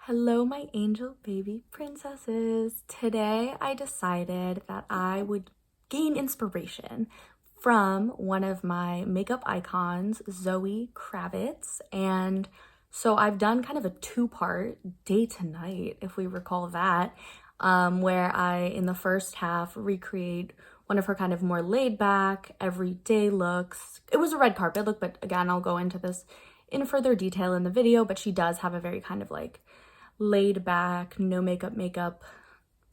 Hello, my angel baby princesses. Today I decided that I would gain inspiration from one of my makeup icons, Zoe Kravitz. And so I've done kind of a two-part day to night, if we recall that, where I, in the first half, recreate one of her kind of more laid back, everyday looks. It was a red carpet look, but again, I'll go into this in further detail in the video, but she does have a very kind of like laid back, no makeup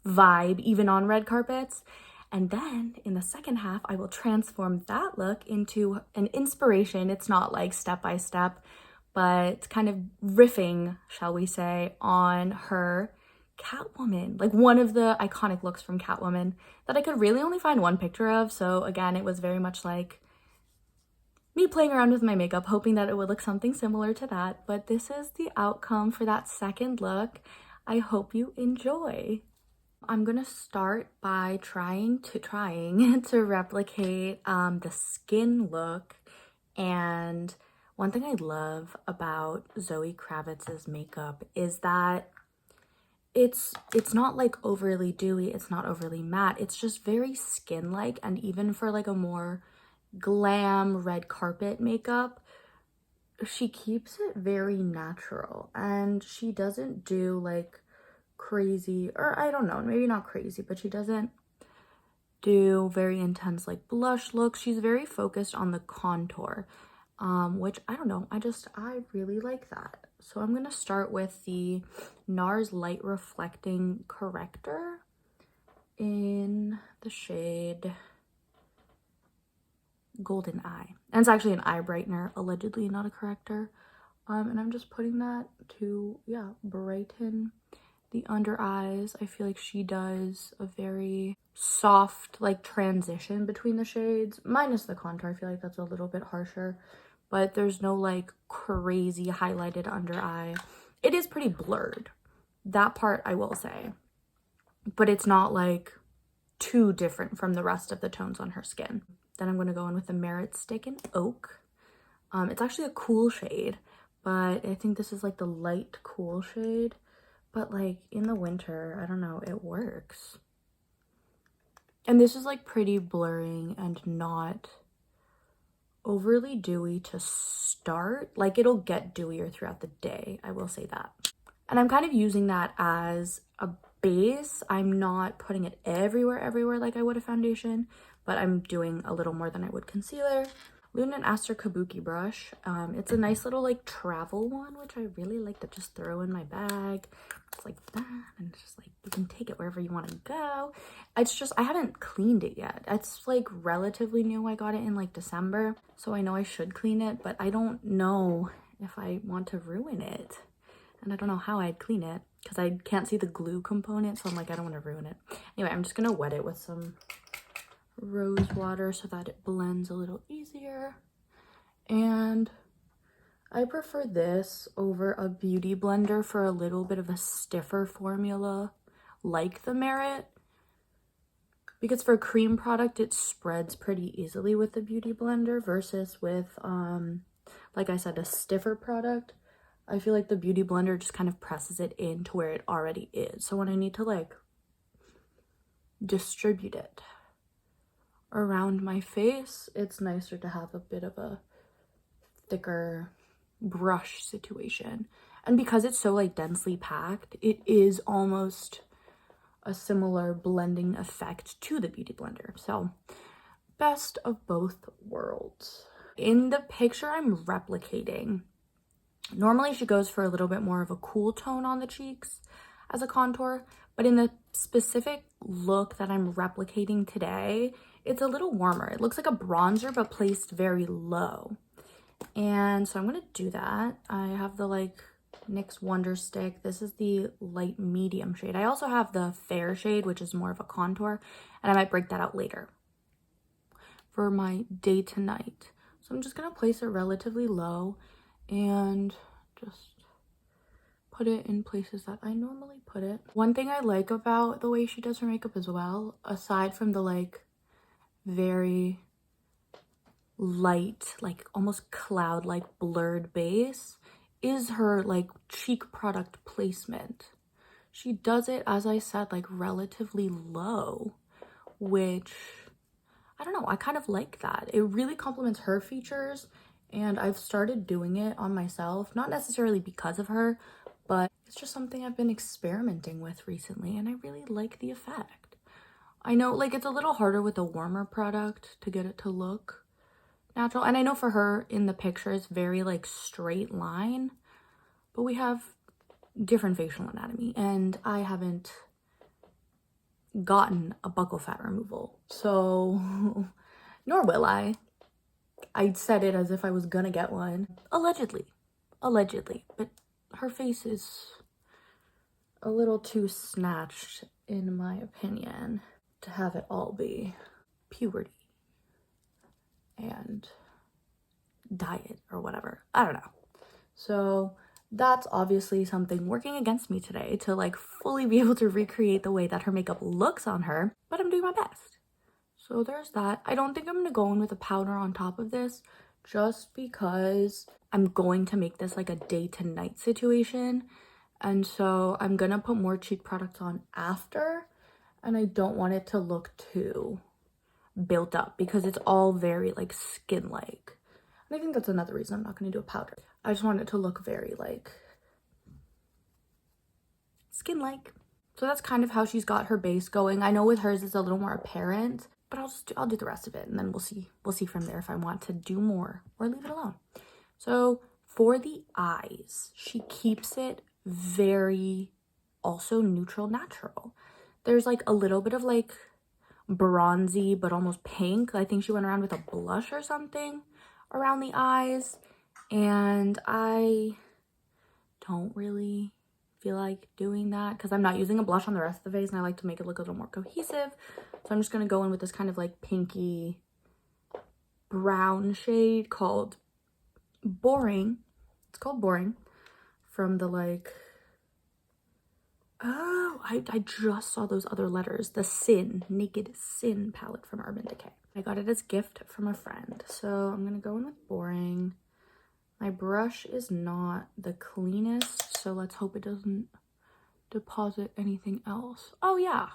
vibe, even on red carpets. And then in the second half, I will transform that look into an inspiration. It's not like step by step, but kind of riffing, shall we say, on her Catwoman, like one of the iconic looks from Catwoman that I could really only find one picture of. So again, it was very much like me playing around with my makeup, hoping that it would look something similar to that. But this is the outcome for that second look. I hope you enjoy. I'm gonna start by trying to replicate the skin look. And one thing I love about Zoe Kravitz's makeup is that it's not like overly dewy, it's not overly matte, it's just very skin-like. And even for like a more glam red carpet makeup, she keeps it very natural, and she doesn't do like crazy, or I don't know, maybe not crazy, but she doesn't do very intense like blush looks. She's very focused on the contour, which I don't know, I really like that. So I'm gonna start with the Nars Light Reflecting Corrector in the shade Golden Eye. And it's actually an eye brightener, allegedly, not a corrector. And I'm just putting that to, yeah, brighten the under eyes. I feel like she does a very soft, like, transition between the shades, minus the contour. I feel like that's a little bit harsher, but there's no, like, crazy highlighted under eye. It is pretty blurred. That part I will say. But it's not, like, too different from the rest of the tones on her skin. Then I'm going to go in with the Merit Stick in Oak. It's actually a cool shade, but I think this is like the light cool shade. But like in the winter, I don't know, it works. And this is like pretty blurring and not overly dewy to start. Like it'll get dewier throughout the day, I will say that. And I'm kind of using that as a base. I'm not putting it everywhere like I would a foundation, but I'm doing a little more than I would concealer. Luna Aster Kabuki brush. It's a nice little like travel one, which I really like to just throw in my bag. It's like that, and it's just like you can take it wherever you want to go. It's just, I haven't cleaned it yet. It's like relatively new. I got it in like December, so I know I should clean it, but I don't know if I want to ruin it. And I don't know how I'd clean it because I can't see the glue component, so I'm like, I don't want to ruin it. Anyway, I'm just gonna wet it with some rose water so that it blends a little easier. And I prefer this over a beauty blender for a little bit of a stiffer formula like the Merit, because for a cream product it spreads pretty easily with the beauty blender versus with like I said, a stiffer product. I feel like the beauty blender just kind of presses it in to where it already is. So when I need to like distribute it around my face, it's nicer to have a bit of a thicker brush situation. And because it's so like densely packed, it is almost a similar blending effect to the beauty blender. So best of both worlds. In the picture I'm replicating, normally she goes for a little bit more of a cool tone on the cheeks as a contour, but in the specific look that I'm replicating today, it's a little warmer. It looks like a bronzer, but placed very low. And so I'm going to do that. I have the like NYX Wonder Stick. This is the light medium shade. I also have the fair shade, which is more of a contour, and I might break that out later for my day to night. So I'm just going to place it relatively low and just put it in places that I normally put it. One thing I like about the way she does her makeup as well, aside from the like very light, like almost cloud-like blurred base, is her like cheek product placement. She does it, as I said, like relatively low, which I don't know, I kind of like that. It really complements her features, and I've started doing it on myself, not necessarily because of her, but it's just something I've been experimenting with recently, and I really like the effect. I know, like, it's a little harder with a warmer product to get it to look natural, and I know for her in the picture it's very like straight line, but we have different facial anatomy, and I haven't gotten a buccal fat removal, so nor will I said it as if I was gonna get one, allegedly, but her face is a little too snatched in my opinion to have it all be puberty and diet or whatever. I don't know. So that's obviously something working against me today, to like fully be able to recreate the way that her makeup looks on her, but I'm doing my best. So there's that. I don't think I'm gonna go in with a powder on top of this, just because I'm going to make this like a day to night situation, and so I'm gonna put more cheek products on after, and I don't want it to look too built up because it's all very like skin like. And I think that's another reason I'm not going to do a powder. I just want it to look very like skin-like. So that's kind of how she's got her base going. I know with hers it's a little more apparent, but I'll do the rest of it, and then we'll see from there if I want to do more or leave it alone. So for the eyes, she keeps it very also neutral natural. There's like a little bit of like bronzy but almost pink. I think she went around with a blush or something around the eyes, and I don't really feel like doing that because I'm not using a blush on the rest of the face, and I like to make it look a little more cohesive. So I'm just going to go in with this kind of like pinky brown shade called Boring. It's called Boring, from the like, oh, I just saw those other letters, the Sin, Naked Sin palette from Urban Decay. I got it as gift from a friend, so I'm gonna go in with Boring. My brush is not the cleanest, so let's hope it doesn't deposit anything else. Oh yeah,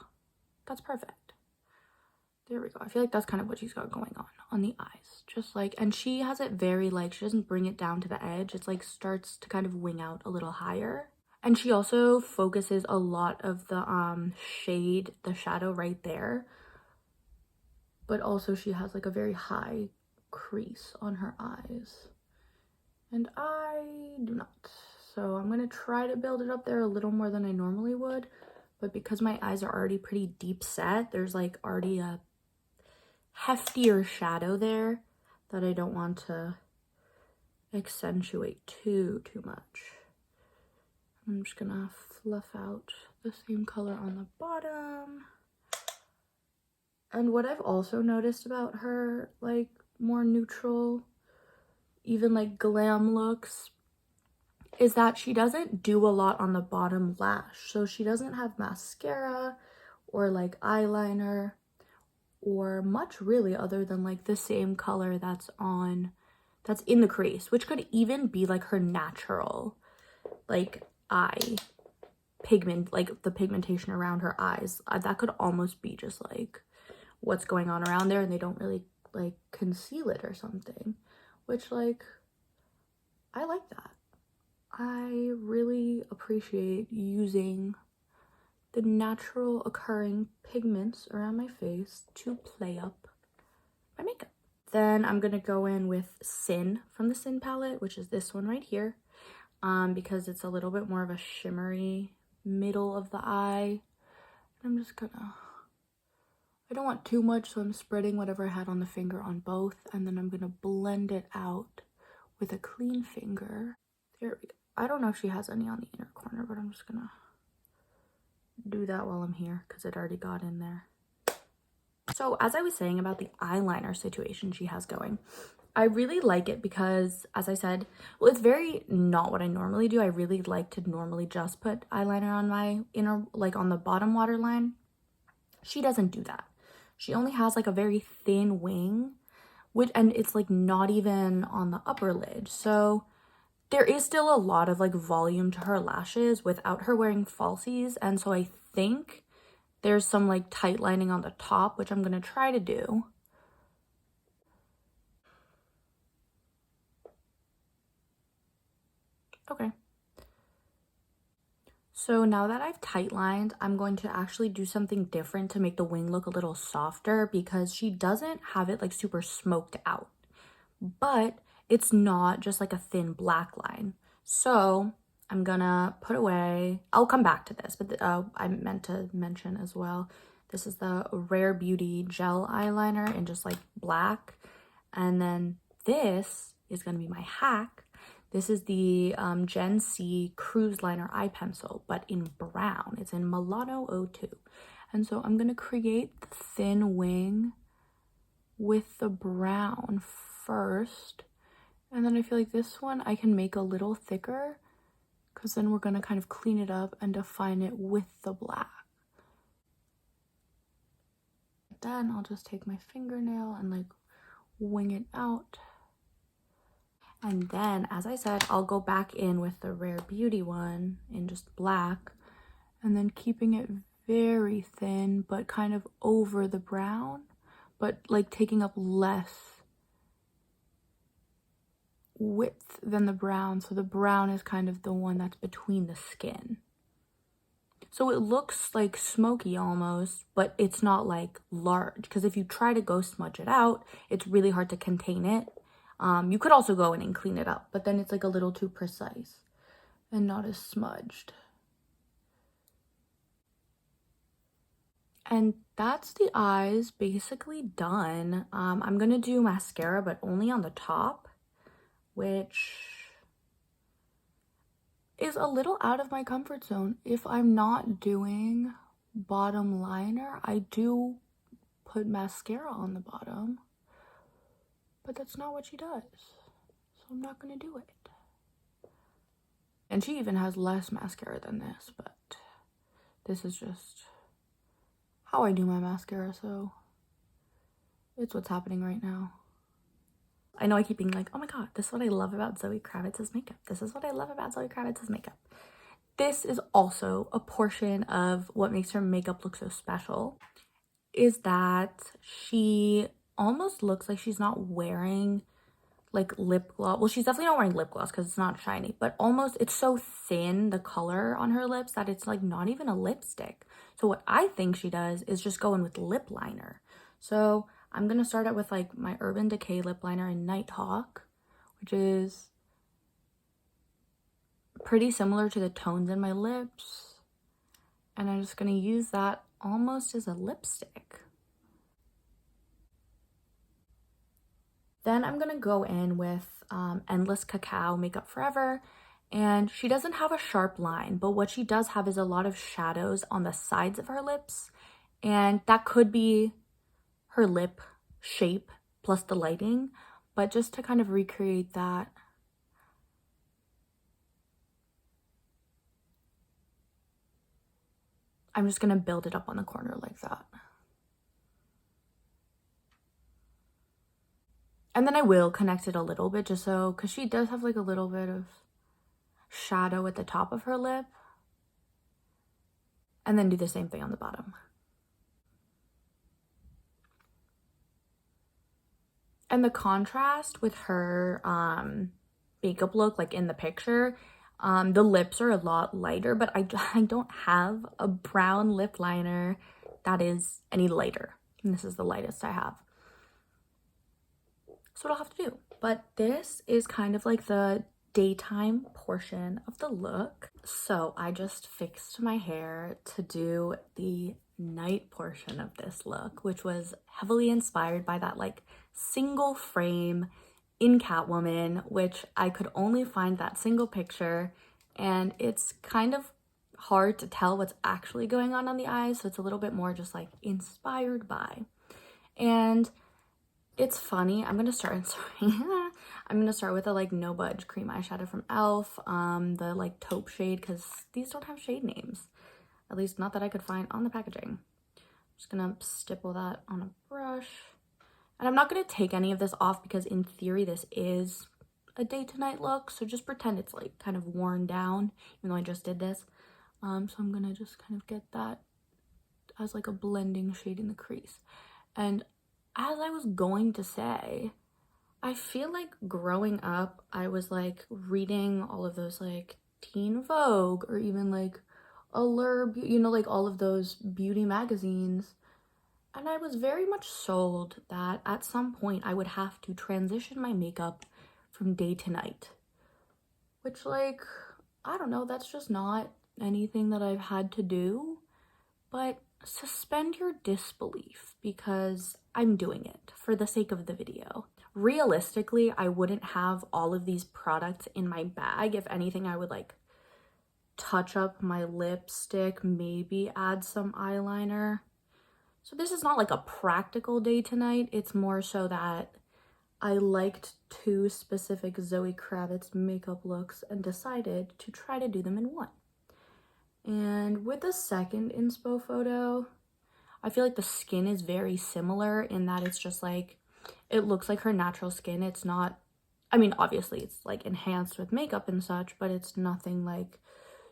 that's perfect. There we go. I feel like that's kind of what she's got going on the eyes. Just like, and she has it very like, she doesn't bring it down to the edge. It's like starts to kind of wing out a little higher. And she also focuses a lot of the shade, the shadow right there. But also she has like a very high crease on her eyes. And I do not. So I'm going to try to build it up there a little more than I normally would. But because my eyes are already pretty deep set, there's like already a heftier shadow there that I don't want to accentuate too much. I'm just gonna fluff out the same color on the bottom. And what I've also noticed about her, like, more neutral, even like glam looks, is that she doesn't do a lot on the bottom lash. So she doesn't have mascara or like eyeliner or much really, other than like the same color that's in the crease, which could even be like her natural like eye pigment, like the pigmentation around her eyes. That could almost be just like what's going on around there, and they don't really like conceal it or something, which like I like that. I really appreciate using the natural occurring pigments around my face to play up my makeup. Then I'm gonna go in with Sin from the Sin palette, which is this one right here, because it's a little bit more of a shimmery middle of the eye. I'm just gonna, I don't want too much, so I'm spreading whatever I had on the finger on both, and then I'm gonna blend it out with a clean finger. There we go. I don't know if she has any on the inner corner, but I'm just gonna do that while I'm here because it already got in there. So as I was saying about the eyeliner situation she has going, I really like it because, as I said, well, it's very not what I normally do. I really like to normally just put eyeliner on my inner, like on the bottom waterline. She doesn't do that. She only has like a very thin wing, and it's like not even on the upper lid. So there is still a lot of like volume to her lashes without her wearing falsies, and so I think there's some like tight lining on the top, which I'm gonna try to do. Okay. So now that I've tight lined, I'm going to actually do something different to make the wing look a little softer, because she doesn't have it like super smoked out, but it's not just like a thin black line. So I'm gonna put away, I'll come back to this, but I meant to mention as well, this is the Rare Beauty gel eyeliner in just like black. And then this is gonna be my hack. This is the Gen C Cruise Liner eye pencil, but in brown. It's in Milano 02. And so I'm gonna create the thin wing with the brown first. And then I feel like this one I can make a little thicker, because then we're gonna kind of clean it up and define it with the black. Then I'll just take my fingernail and like wing it out. And then, as I said, I'll go back in with the Rare Beauty one in just black, and then keeping it very thin, but kind of over the brown, but like taking up less width than the brown. So the brown is kind of the one that's between the skin. So it looks like smoky almost, but it's not like large, because if you try to go smudge it out, it's really hard to contain it. You could also go in and clean it up, but then it's like a little too precise and not as smudged. And that's the eyes basically done. I'm gonna do mascara, but only on the top, which is a little out of my comfort zone. If I'm not doing bottom liner, I do put mascara on the bottom. But that's not what she does, so I'm not gonna do it. And she even has less mascara than this, but this is just how I do my mascara, so it's what's happening right now. I know I keep being like, oh my god, this is what I love about Zoe Kravitz's makeup. This is what I love about Zoe Kravitz's makeup. This is also a portion of what makes her makeup look so special, is that she almost looks like she's not wearing like lip gloss. Well, she's definitely not wearing lip gloss because it's not shiny, but almost it's so thin, the color on her lips, that it's like not even a lipstick. So what I think she does is just go in with lip liner. So I'm gonna start out with like my Urban Decay lip liner in Nighthawk, which is pretty similar to the tones in my lips, and I'm just gonna use that almost as a lipstick. Then I'm gonna go in with Endless Cacao Makeup Forever, and she doesn't have a sharp line, but what she does have is a lot of shadows on the sides of her lips, and that could be her lip shape plus the lighting, but just to kind of recreate that, I'm just gonna build it up on the corner like that. And then I will connect it a little bit, just so, because she does have like a little bit of shadow at the top of her lip. And then do the same thing on the bottom. And the contrast with her makeup look, like in the picture, the lips are a lot lighter, but I don't have a brown lip liner that is any lighter. And this is the lightest I have. So what I'll have to do. But this is kind of like the daytime portion of the look. So I just fixed my hair to do the night portion of this look, which was heavily inspired by that like single frame in Catwoman, which I could only find that single picture, and it's kind of hard to tell what's actually going on the eyes, so it's a little bit more just like inspired by. And it's funny, I'm gonna start with a like no budge cream eyeshadow from e.l.f. The like taupe shade, because these don't have shade names, at least not that I could find on the packaging. I'm just gonna stipple that on a brush, and I'm not gonna take any of this off because in theory this is a day to night look, so just pretend it's like kind of worn down, even though I just did this. So I'm gonna just kind of get that as like a blending shade in the crease. And as I was going to say, I feel like growing up, I was like reading all of those like Teen Vogue or even like Allure, you know, like all of those beauty magazines. And I was very much sold that at some point I would have to transition my makeup from day to night. Which, like, I don't know, that's just not anything that I've had to do. But suspend your disbelief because I'm doing it for the sake of the video. Realistically, I wouldn't have all of these products in my bag. If anything, I would like touch up my lipstick, maybe add some eyeliner. So this is not like a practical day to night. It's more so that I liked 2 specific Zoe Kravitz makeup looks and decided to try to do them in one. And with the second inspo photo, I feel like the skin is very similar in that it's just like, it looks like her natural skin. It's not, I mean, obviously it's like enhanced with makeup and such, but it's nothing like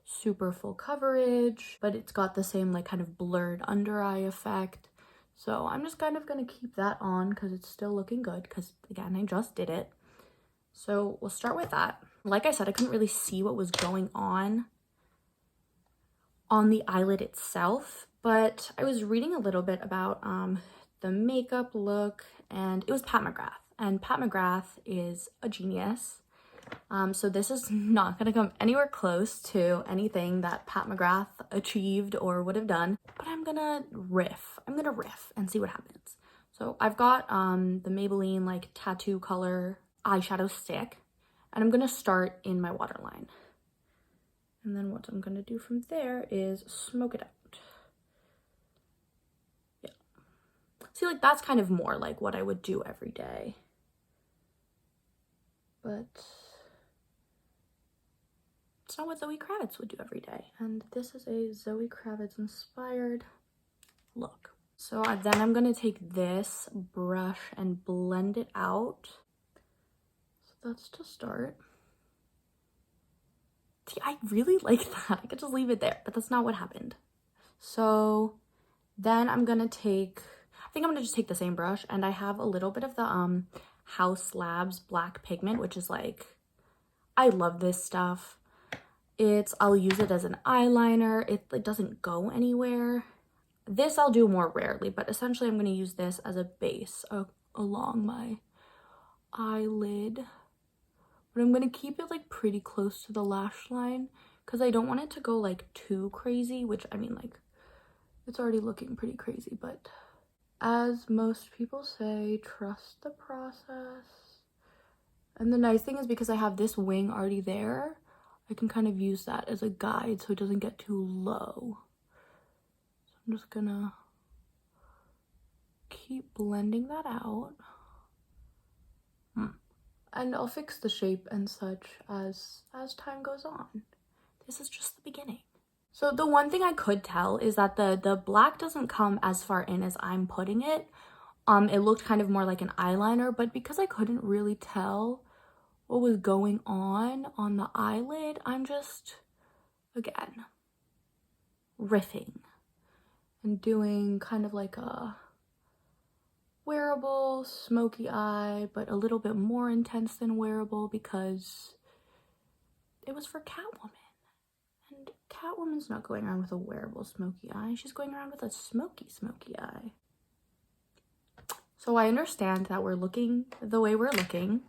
super full coverage, but it's got the same like kind of blurred under eye effect. So I'm just kind of gonna keep that on because it's still looking good because again, I just did it. So we'll start with that. Like I said, I couldn't really see what was going on the eyelid itself, but I was reading a little bit about the makeup look, and it was Pat McGrath, and Pat McGrath is a genius. So this is not gonna come anywhere close to anything that Pat McGrath achieved or would have done, but I'm gonna riff and see what happens. So I've got the Maybelline like tattoo color eyeshadow stick, and I'm gonna start in my waterline. And then what I'm gonna do from there is smoke it out. Yeah. See, like that's kind of more like what I would do every day. But it's not what Zoe Kravitz would do every day. And this is a Zoe Kravitz inspired look. So then I'm gonna take this brush and blend it out. So that's to start. See, I really like that. I could just leave it there, but that's not what happened. So then I'm gonna take, I think I'm gonna just take the same brush, and I have a little bit of the Haus Labs black pigment, which is like, I love this stuff. I'll use it as an eyeliner. It doesn't go anywhere. This I'll do more rarely, but essentially I'm gonna use this as a base along my eyelid. But I'm gonna keep it like pretty close to the lash line because I don't want it to go like too crazy, which I mean, like, it's already looking pretty crazy, but as most people say, trust the process. And the nice thing is because I have this wing already there, I can kind of use that as a guide so it doesn't get too low. So I'm just gonna keep blending that out. And I'll fix the shape and such as time goes on. This is just the beginning. So the one thing I could tell is that the black doesn't come as far in as I'm putting it. It looked kind of more like an eyeliner, but because I couldn't really tell what was going on the eyelid, I'm just, again, riffing and doing kind of like a wearable smoky eye, but a little bit more intense than wearable because it was for Catwoman. And Catwoman's not going around with a wearable smoky eye. She's going around with a smoky eye. So I understand that we're looking the way we're looking,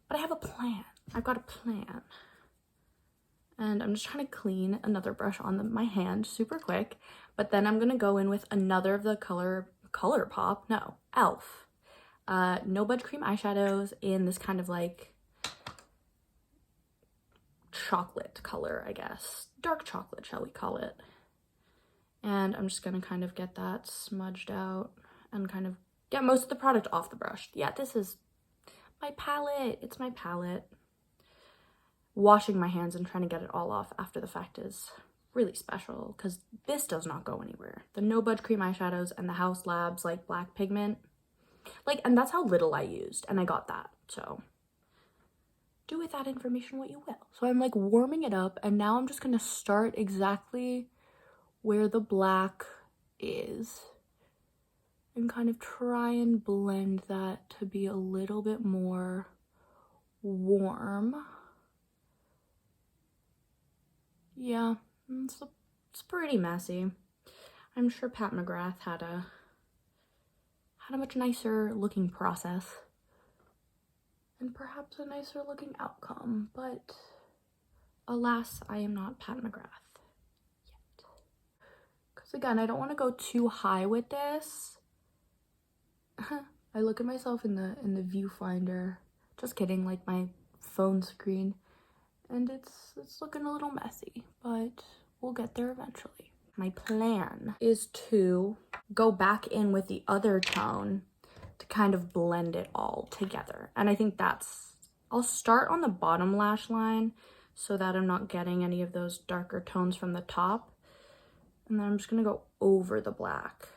but I have a plan. I've got a plan. And I'm just trying to clean another brush on my hand super quick, but then I'm gonna go in with another of the ColourPop, no, e.l.f. No Budge Cream eyeshadows in this kind of like chocolate color, I guess. Dark chocolate, shall we call it. And I'm just gonna kind of get that smudged out and kind of get most of the product off the brush. Yeah, this is my palette. It's my palette. Washing my hands and trying to get it all off after the fact is really special because this does not go anywhere. The No Budge Cream eyeshadows and the Haus Labs like black pigment, like, and that's how little I used and I got that. So do with that information what you will. So I'm like warming it up, and now I'm just gonna start exactly where the black is and kind of try and blend that to be a little bit more warm. Yeah, it's pretty messy. I'm sure Pat McGrath had a much nicer looking process and perhaps a nicer looking outcome, but alas, I am not Pat McGrath yet. Because again, I don't want to go too high with this. I look at myself in the viewfinder, just kidding, like my phone screen, and it's looking a little messy, but we'll get there eventually. My plan is to go back in with the other tone to kind of blend it all together. And I think I'll start on the bottom lash line so that I'm not getting any of those darker tones from the top. And then I'm just gonna go over the black.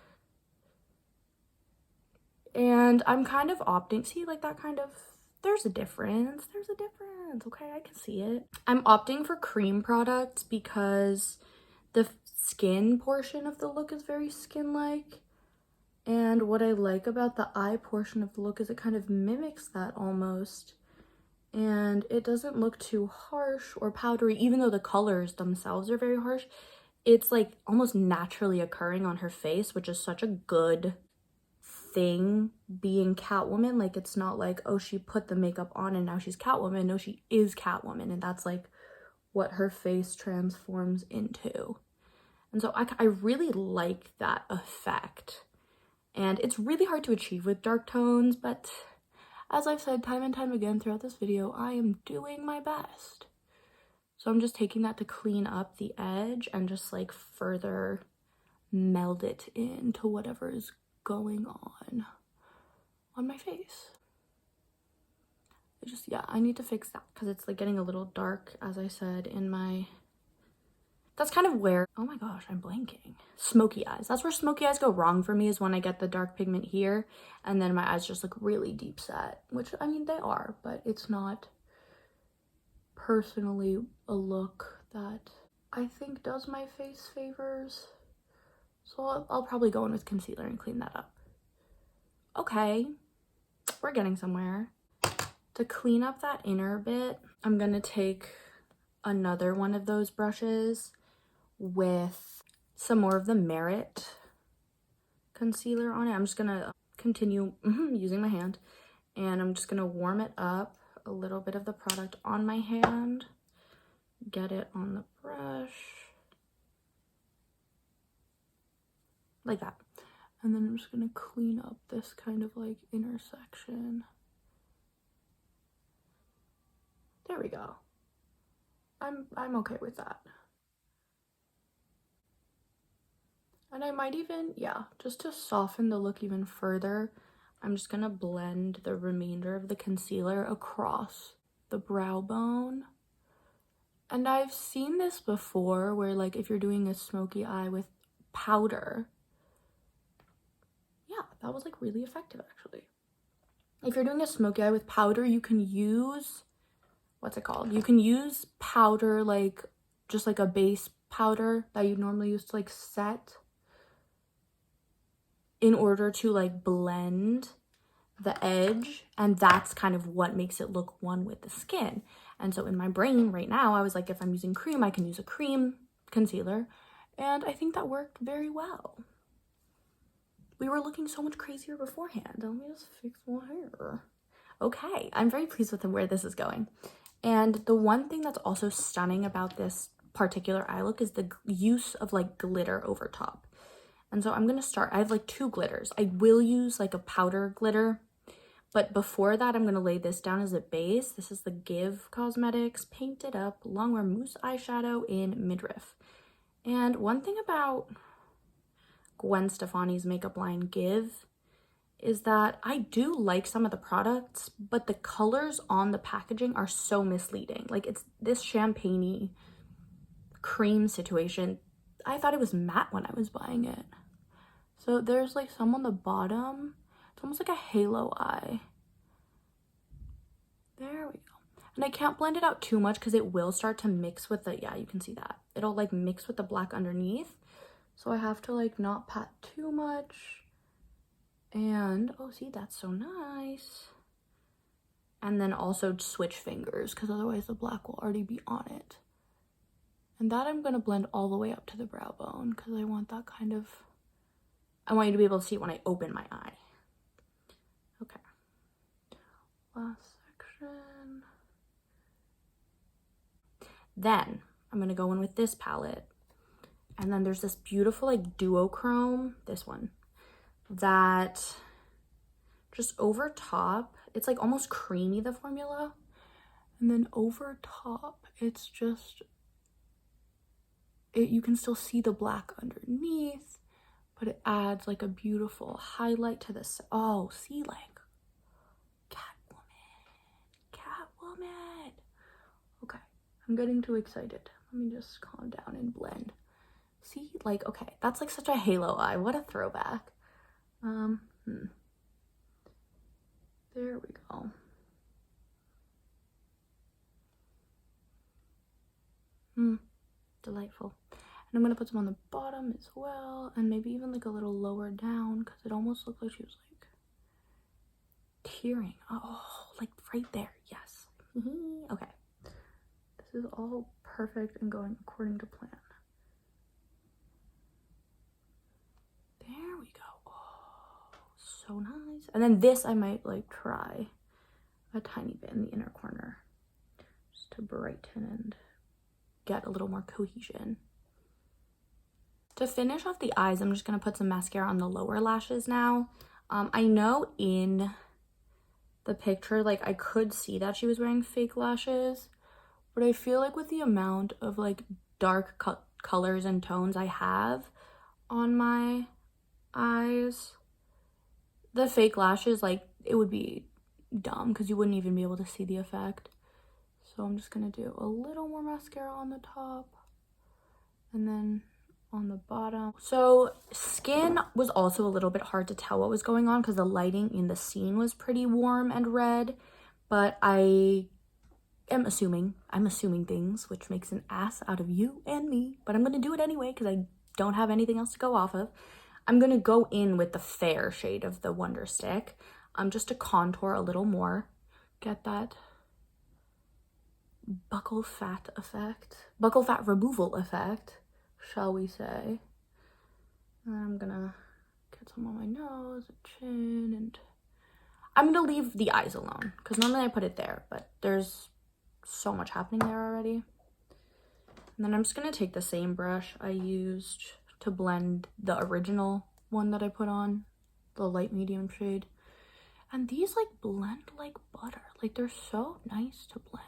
And I'm kind of opting, see, like that kind of, there's a difference, okay, I can see it. I'm opting for cream products because the skin portion of the look is very skin-like. And what I like about the eye portion of the look is it kind of mimics that almost. And it doesn't look too harsh or powdery, even though the colors themselves are very harsh. It's like almost naturally occurring on her face, which is such a good thing being Catwoman. Like, it's not like, oh, she put the makeup on and now she's Catwoman. No, she is Catwoman, and that's like what her face transforms into. And so I really like that effect. And it's really hard to achieve with dark tones, but as I've said time and time again throughout this video, I am doing my best. So I'm just taking that to clean up the edge and just like further meld it into whatever is going on my face. I need to fix that because it's like getting a little dark, as I said, in my, that's kind of where, oh my gosh, I'm blanking. Smoky eyes. That's where smoky eyes go wrong for me, is when I get the dark pigment here and then my eyes just look really deep set, which I mean, they are, but it's not personally a look that I think does my face favors. So I'll probably go in with concealer and clean that up. Okay, we're getting somewhere. To clean up that inner bit, I'm gonna take another one of those brushes with some more of the Merit concealer on it. I'm just gonna continue using my hand, and I'm just gonna warm it up, a little bit of the product on my hand, get it on the brush, like that. And then I'm just gonna clean up this kind of like intersection. There we go. I'm okay with that. And I might even, yeah, just to soften the look even further, I'm just gonna blend the remainder of the concealer across the brow bone. And I've seen this before where, like, if you're doing a smoky eye with powder, yeah, that was like really effective actually. If you're doing a smoky eye with powder, you can use, what's it called? You can use powder, like just like a base powder that you normally use to like set, in order to like blend the edge, and that's kind of what makes it look one with the skin. And so in my brain right now, I was like, if I'm using cream, I can use a cream concealer, and I think that worked very well. We were looking so much crazier beforehand. Let me just fix my hair. Okay, I'm very pleased with where this is going. And the one thing that's also stunning about this particular eye look is the use of like glitter over top. And so I'm gonna start, I have like 2 glitters. I will use like a powder glitter, but before that, I'm gonna lay this down as a base. This is the Give Cosmetics Painted Up Longwear Mousse Eyeshadow in Midriff. And one thing about Gwen Stefani's makeup line Give is that I do like some of the products, but the colors on the packaging are so misleading. Like, it's this champagne-y cream situation. I thought it was matte when I was buying it. So there's like some on the bottom. It's almost like a halo eye. There we go. And I can't blend it out too much because it will start to mix with the, yeah, you can see that. It'll like mix with the black underneath. So I have to like not pat too much. And, oh, see, that's so nice. And then also switch fingers because otherwise the black will already be on it. And that I'm going to blend all the way up to the brow bone because I want that kind of, I want you to be able to see it when I open my eye. Okay. Last section. Then I'm going to go in with this palette. And then there's this beautiful like duochrome, this one, that just over top, it's like almost creamy, the formula. And then over top, it's just, you can still see the black underneath, but it adds like a beautiful highlight to this. Oh, see, like Catwoman. Okay, I'm getting too excited. Let me just calm down and blend. See, like, okay, that's like such a halo eye. What a throwback. There we go. Delightful. And I'm gonna put some on the bottom as well, and maybe even like a little lower down because it almost looked like she was like tearing. Oh, like right there. Yes. Okay. This is all perfect and going according to plan. There we go. Oh, so nice. And then this I might like try a tiny bit in the inner corner just to brighten and get a little more cohesion. To finish off the eyes, I'm just going to put some mascara on the lower lashes now. I know in the picture, like, I could see that she was wearing fake lashes, but I feel like with the amount of, like, dark colors and tones I have on my eyes, the fake lashes, like, it would be dumb because you wouldn't even be able to see the effect. So I'm just going to do a little more mascara on the top and then on the bottom. So skin was also a little bit hard to tell what was going on because the lighting in the scene was pretty warm and red, but I'm assuming things, which makes an ass out of you and me, but I'm going to do it anyway because I don't have anything else to go off of. I'm going to go in with the fair shade of the Wonder Stick, just to contour a little more, get that buccal fat removal effect, shall we say. And I'm gonna get some on my nose, chin, and I'm gonna leave the eyes alone because normally I put it there, but there's so much happening there already. And then I'm just gonna take the same brush I used to blend the original one that I put on, the light medium shade. And these like blend like butter. Like they're so nice to blend.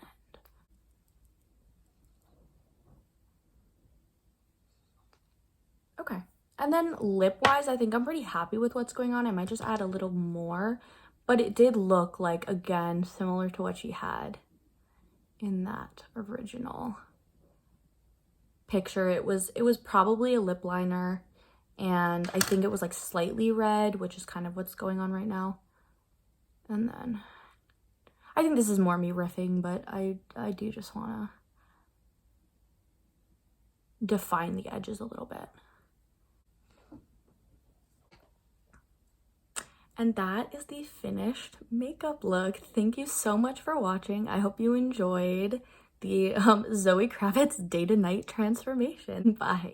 Okay, and then lip-wise, I think I'm pretty happy with what's going on. I might just add a little more, but it did look like, again, similar to what she had in that original picture. It was probably a lip liner, and I think it was like slightly red, which is kind of what's going on right now. And then I think this is more me riffing, but I do just want to define the edges a little bit. And that is the finished makeup look. Thank you so much for watching. I hope you enjoyed the Zoe Kravitz day to night transformation. Bye.